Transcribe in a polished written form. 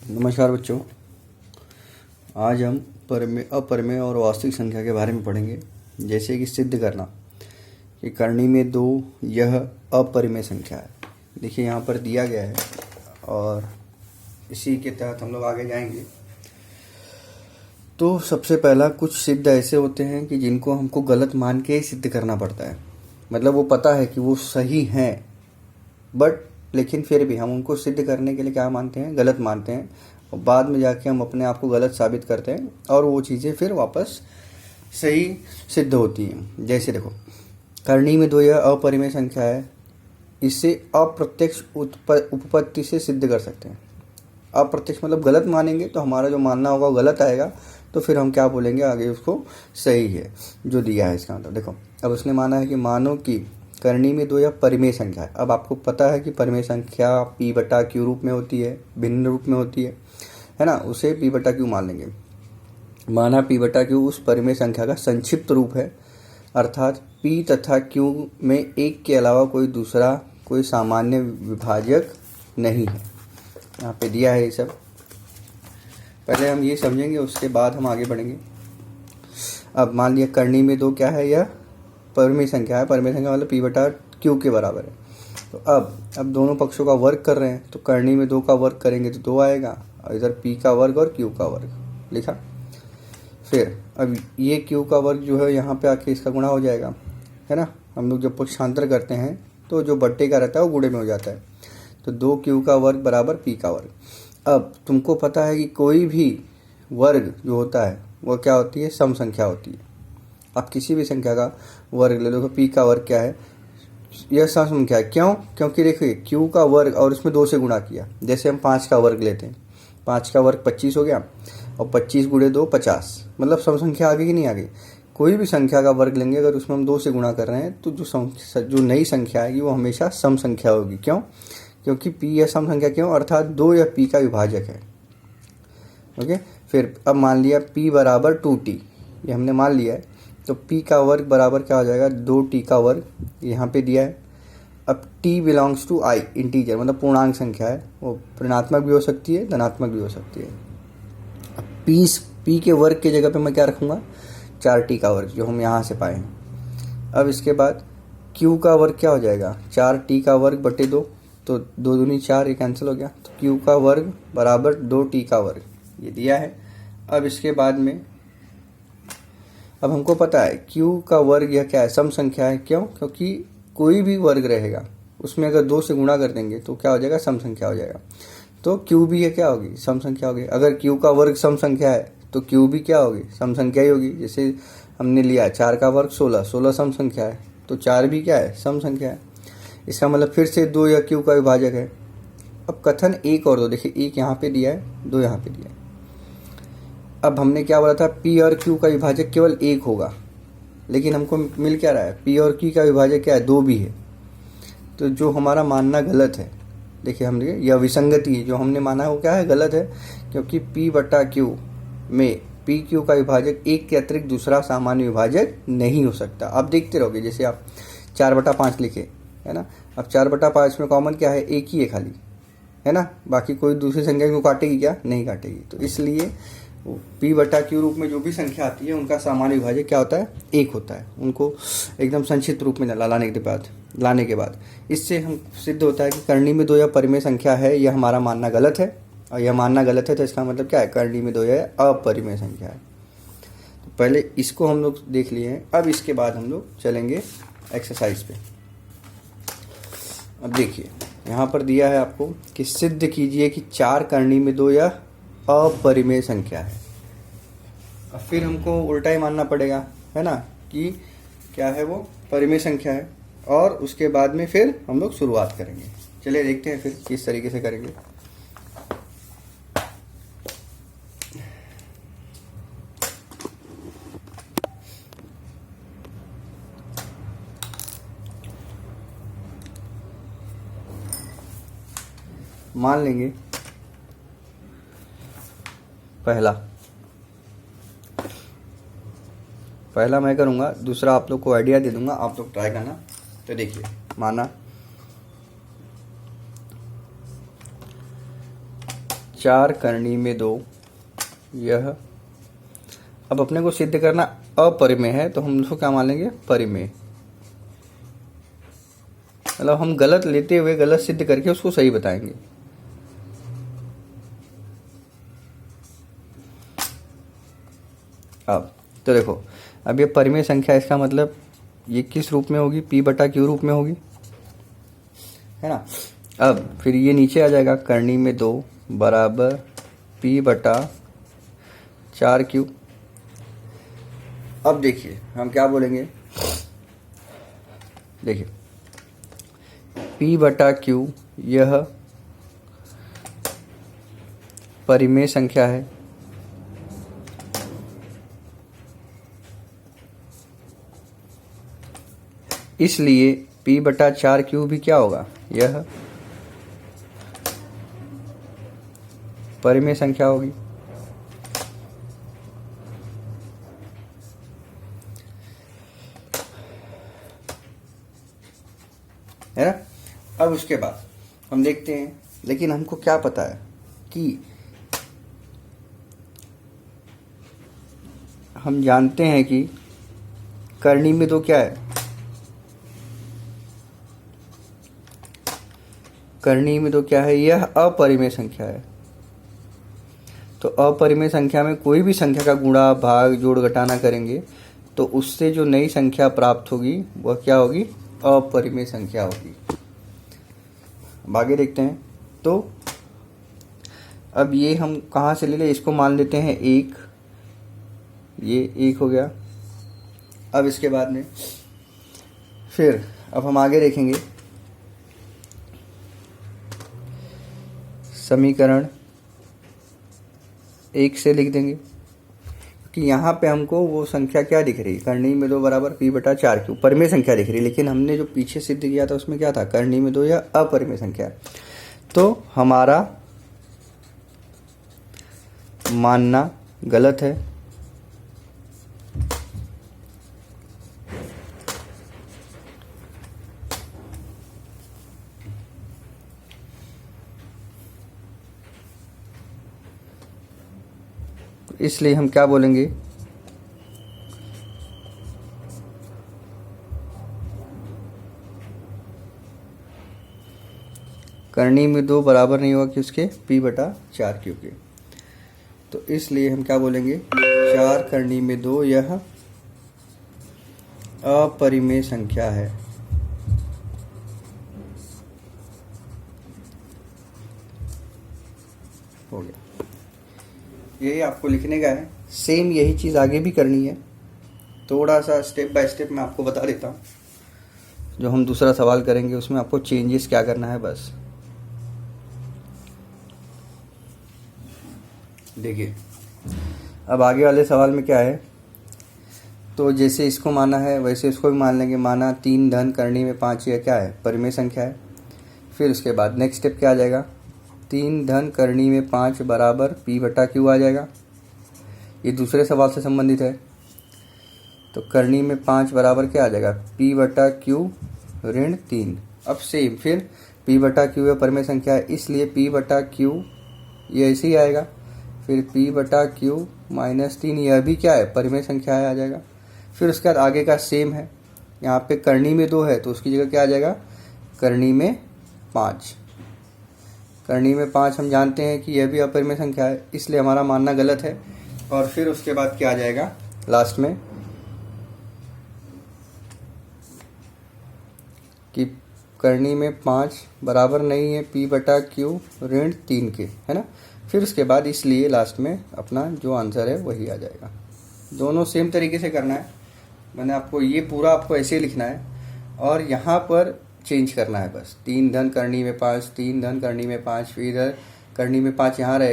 नमस्कार बच्चों। आज हम परिमेय, अपरिमेय और वास्तविक संख्या के बारे में पढ़ेंगे। जैसे कि सिद्ध करना कि करनी में 2 यह अपरिमेय संख्या है। देखिए यहाँ पर दिया गया है और इसी के तहत हम लोग आगे जाएंगे। तो सबसे पहला कुछ सिद्ध ऐसे होते हैं कि जिनको हमको गलत मान के ही सिद्ध करना पड़ता है। मतलब वो पता है कि वो सही हैं, बट लेकिन फिर भी हम उनको सिद्ध करने के लिए क्या मानते हैं, गलत मानते हैं, और बाद में जाके हम अपने आप को गलत साबित करते हैं और वो चीज़ें फिर वापस सही सिद्ध होती हैं। जैसे देखो, करनी में 2 यह अपरिमेय संख्या है, इसे अप्रत्यक्ष उपपत्ति से सिद्ध कर सकते हैं। अप्रत्यक्ष मतलब गलत मानेंगे तो हमारा जो मानना होगा वो गलत आएगा, तो फिर हम क्या बोलेंगे आगे, उसको सही है जो दिया है। इसका मतलब देखो, अब उसने माना है कि मानो कि करनी में 2 यह परिमेय संख्या है। अब आपको पता है कि परिमेय संख्या p/q रूप में होती है, भिन्न रूप में होती है ना। उसे p/q मान लेंगे। माना p/q उस परिमेय संख्या का संक्षिप्त रूप है, अर्थात p तथा q में एक के अलावा कोई दूसरा कोई सामान्य विभाजक नहीं है। यहाँ पे दिया है ये सब। पहले हम ये समझेंगे, उसके बाद हम आगे बढ़ेंगे। अब मान लिया करनी में 2 क्या है, यह परिमेय संख्या है। परिमेय संख्या मतलब p/q के बराबर है। तो अब दोनों पक्षों का वर्ग कर रहे हैं, तो करनी में 2 का वर्ग करेंगे तो 2 आएगा, और इधर p का वर्ग और q का वर्ग लिखा। फिर अब ये q का वर्ग जो है यहाँ पे आके इसका गुणा हो जाएगा, है ना। हम लोग जब पक्षांतर करते हैं तो जो बट्टे का रहता है वो गुणे में हो जाता है। तो 2q का वर्ग बराबर p का वर्ग। अब तुमको पता है कि कोई भी वर्ग जो होता है वो क्या होती है, सम संख्या होती है। आप किसी भी संख्या का वर्ग ले लो, तो p का वर्ग क्या है, यह सम संख्या है। क्यों? क्योंकि देखिए q का वर्ग और उसमें 2 से गुणा किया। जैसे हम 5 का वर्ग लेते हैं, 5 का वर्ग 25 हो गया, और 25 गुणे 2 50, मतलब सम संख्या आ गई कि नहीं आ गई। कोई भी संख्या का वर्ग लेंगे, अगर उसमें हम 2 से गुणा कर रहे हैं तो जो नई संख्या आएगी वो हमेशा सम संख्या होगी। क्यों? क्योंकि p यह सम संख्या क्यों, अर्थात 2 या p का विभाजक है। ओके। फिर अब मान लिया p बराबर 2t, ये हमने मान लिया है। तो p का वर्ग बराबर क्या हो जाएगा, 2t का वर्ग, यहाँ पे दिया है। अब t belongs to i, integer मतलब पूर्णांक संख्या है, वो ऋणात्मक भी हो सकती है, धनात्मक भी हो सकती है। अब p के वर्ग की जगह पे मैं क्या रखूँगा, 4t का वर्ग, जो हम यहाँ से पाए हैं। अब इसके बाद q का वर्ग क्या हो जाएगा, 4t का वर्ग बटे 2, तो 2 दूनी 4, ये कैंसिल हो गया। तो q का वर्ग बराबर 2t का वर्ग, ये दिया है। अब इसके बाद में अब हमको पता है q का वर्ग यह क्या है, सम संख्या है। क्यों? क्योंकि कोई भी वर्ग रहेगा उसमें अगर 2 से गुणा कर देंगे तो क्या हो जाएगा, सम संख्या हो जाएगा। तो q भी ये क्या होगी, सम संख्या होगी। अगर q का वर्ग सम संख्या है तो q भी क्या होगी, सम संख्या ही होगी। जैसे हमने लिया 4 का वर्ग 16, 16 सम संख्या है, तो 4 भी क्या है, सम संख्या है। इसका मतलब फिर से 2 या q का विभाजक है। अब कथन 1 और 2, देखिए 1 यहाँ पे दिया है, 2 यहाँ पे दिया है। अब हमने क्या बोला था, p और q का विभाजक केवल 1 होगा, लेकिन हमको मिल क्या रहा है, p और q का विभाजक क्या है, 2 भी है। तो जो हमारा मानना गलत है, देखिए हमने यह विसंगति जो हमने माना है वो क्या है, गलत है। क्योंकि p/q में pq का विभाजक 1 के अतिरिक्त दूसरा सामान्य विभाजक नहीं हो सकता। आप देखते रहोगे, जैसे आप 4/5 लिखे है ना, अब 4/5 में कॉमन क्या है, 1 ही है खाली, है ना। बाकी कोई दूसरी संख्या को काटेगी क्या, नहीं काटेगी। तो इसलिए p/q रूप में जो भी संख्या आती है उनका सामान्य विभाजक क्या होता है, 1 होता है। उनको एकदम संक्षिप्त रूप में लाने के बाद इससे हम सिद्ध होता है कि करनी में 2 यह परिमेय संख्या है, यह हमारा मानना गलत है। और यह मानना गलत है तो इसका मतलब क्या है, करनी में 2 यह अपरिमेय संख्या है। तो पहले इसको हम लोग देख लिए हैं। अब इसके बाद हम लोग चलेंगे एक्सरसाइज पे। अब देखिए यहाँ पर दिया है आपको कि सिद्ध कीजिए कि 4 करनी में 2 यह अपरिमेय संख्या है। अब फिर हमको उल्टा ही मानना पड़ेगा, है ना, कि क्या है वो परिमेय संख्या है, और उसके बाद में फिर हम लोग शुरुआत करेंगे। चलिए देखते हैं फिर किस तरीके से करेंगे। मान लेंगे पहला मैं करूँगा, दूसरा आप लोग को आइडिया दे दूंगा, आप लोग ट्राई करना। तो देखिए, माना 4 करनी में 2 यह, अब अपने को सिद्ध करना अपरिमेय है तो हम उसको क्या मान लेंगे, परिमेय। मतलब हम गलत लेते हुए गलत सिद्ध करके उसको सही बताएंगे। अब तो देखो, अब ये परिमेय संख्या, इसका मतलब ये किस रूप में होगी, p बटा q रूप में होगी, है ना। अब फिर ये नीचे आ जाएगा, करनी में 2 बराबर p बटा 4q। अब देखिए हम क्या बोलेंगे, देखिए p बटा q यह परिमेय संख्या है, इसलिए p बटा 4q भी क्या होगा, यह परिमेय संख्या होगी। है ना। अब उसके बाद हम देखते हैं, लेकिन हमको क्या पता है कि हम जानते हैं कि करनी में 2 क्या है, करनी में 2 क्या है, यह अपरिमेय संख्या है। तो अपरिमेय संख्या में कोई भी संख्या का गुणा भाग जोड़ घटाना करेंगे तो उससे जो नई संख्या प्राप्त होगी वह क्या होगी, अपरिमेय संख्या होगी। अब आगे देखते हैं। तो अब ये हम कहाँ से ले लें, इसको मान लेते हैं 1, ये 1 हो गया। अब इसके बाद में फिर अब हम आगे देखेंगे, समीकरण 1 से लिख देंगे कि यहाँ पे हमको वो संख्या क्या दिख रही है, करनी में 2 बराबर p बटा 4q, परिमेय संख्या दिख रही है। लेकिन हमने जो पीछे सिद्ध किया था उसमें क्या था, करनी में 2 या अपरिमेय संख्या। तो हमारा मानना गलत है। इसलिए हम क्या बोलेंगे, करनी में 2 बराबर नहीं होगा कि उसके p बटा 4q के। तो इसलिए हम क्या बोलेंगे, 4 करनी में 2 यह अपरिमेय संख्या है। हो गया, यही आपको लिखने का है। सेम यही चीज़ आगे भी करनी है, थोड़ा सा स्टेप बाय स्टेप मैं आपको बता देता हूँ। जो हम दूसरा सवाल करेंगे उसमें आपको चेंजेस क्या करना है बस। देखिए अब आगे वाले सवाल में क्या है, तो जैसे इसको माना है वैसे इसको भी मान लेंगे। माना 3 धन करनी में 5 यह क्या है, परिमेय संख्या है। फिर उसके बाद नेक्स्ट स्टेप क्या आ जाएगा, 3 धन करनी में 5 बराबर p बटा q आ जाएगा। ये दूसरे सवाल से संबंधित है। तो करनी में 5 बराबर क्या आ जाएगा, p बटा q ऋण 3। अब सेम फिर p बटा q यह परिमेय संख्या है, इसलिए p बटा q ये ऐसे ही आएगा। फिर p बटा q माइनस 3 यह भी क्या है, परिमेय संख्या है, आ जाएगा। फिर उसके बाद आगे का सेम है, यहाँ पे करनी में 2 है तो उसकी जगह क्या आ जाएगा, करनी में 5। करनी में 5 हम जानते हैं कि यह भी अपरिमेय संख्या है, इसलिए हमारा मानना गलत है। और फिर उसके बाद क्या आ जाएगा लास्ट में, कि करनी में 5 बराबर नहीं है p बटा q ऋण 3 के, है ना। फिर उसके बाद इसलिए लास्ट में अपना जो आंसर है वही आ जाएगा। दोनों सेम तरीके से करना है। मैंने आपको ये पूरा आपको ऐसे लिखना है और यहाँ पर चेंज करना है बस। 3 धन करनी में 5, 3 धन करनी में 5, फिर इधर करनी में 5 यहाँ रहेगा।